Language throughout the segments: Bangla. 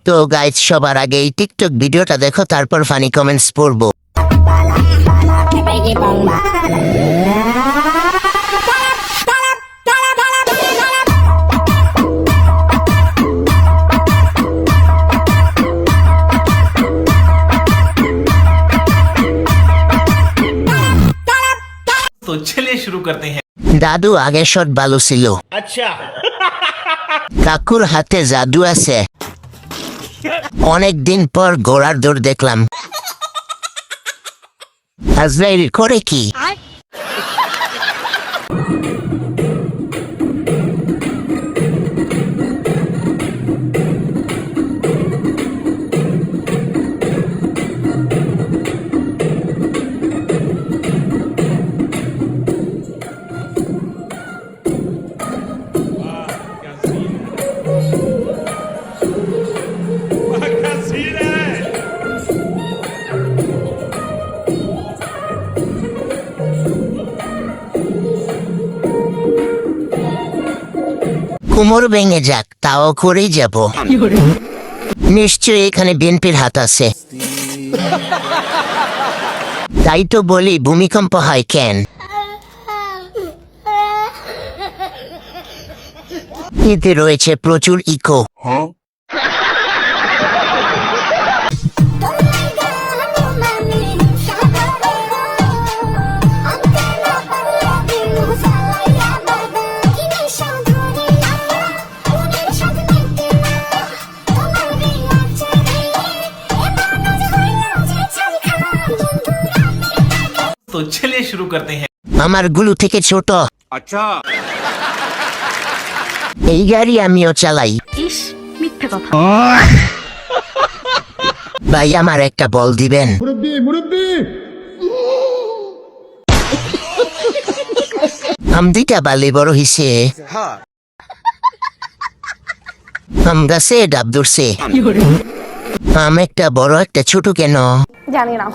তো গাইজ, সবার আগে এই টিকটক ভিডিওটা দেখো, তারপর ফানি কমেন্টস পড়বো। तो चलिए शुरू करते हैं। দাদু আগের শট ভালো ছিল। अच्छा। কাকুর হাতে জাদু আছে। অনেক দিন পর ঘোড়ার দৌড় দেখলাম। আজরাইল করে কি? কোমর ভেঙে যাক, তাও করেই যাব। নিশ্চয়ই এখানে বিএনপির হাত আছে। তাই তো বলি, ভূমিকম্প হয় কেন? এতে রয়েছে প্রচুর ইকো। तो चलिए शुरू करते हैं। আমার গুলু থেকে ছোট। अच्छा। এই গাড়ি আমিও চালাই। ইস, মিথ্যে কথা। ভাই, আমার একটা বল দিবেন? আমদিটা বালি বড় হিসে। আম গাছে ডাব ধরছে। আম একটা বড় একটা ছোট কেন? জানি না।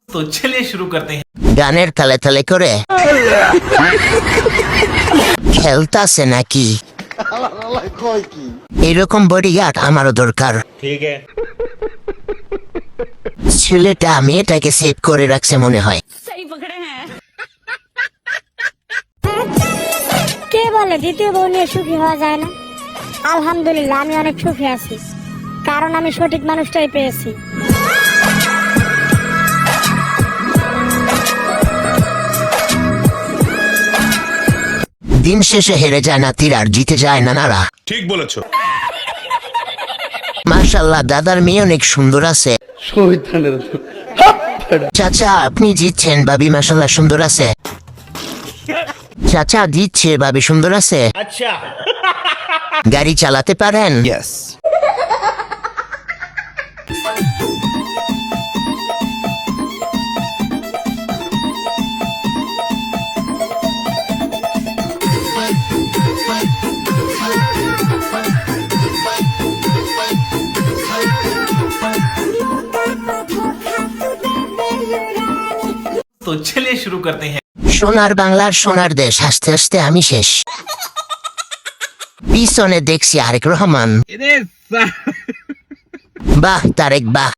तो चलिए शुरू करते हैं। গানের তালে তালে করে খেলতাছে নাকি? এরকম বডিগার্ড আমারও দরকার। ठीक है। ছেলেটা মেয়েটাকে সেভ করে রাখছে মনে হয়। সেই পকড়ে হ্যাঁ। কে বলে দ্বিতীয় বউ নিয়ে সুখী হওয়া যায় না? আলহামদুলিল্লাহ, আমি অনেক সুখী আছি, কারণ আমি সঠিক মানুষটাই পেয়েছি। দিন শেষে হেরে যায় নাতির, আর জিতে যায় নানারা। ঠিক বলেছো। মাশাআল্লাহ, দাদার মেয়ে অনেক সুন্দর আছে। চাচা, আপনি জিতছেন, ভাবি মাশাআল্লাহ সুন্দর আছে। চাচা জিতছে, ভাবি সুন্দর আছে। अच्छा। গাড়ি চালাতে পারেন? तो चलिए शुरू करते हैं। সোনার বাংলার সোনার দেশ, আস্তে আস্তে আমি শেষ। পিছনে দেখছি আরেক রহমান। বাহ তারেক বাহ।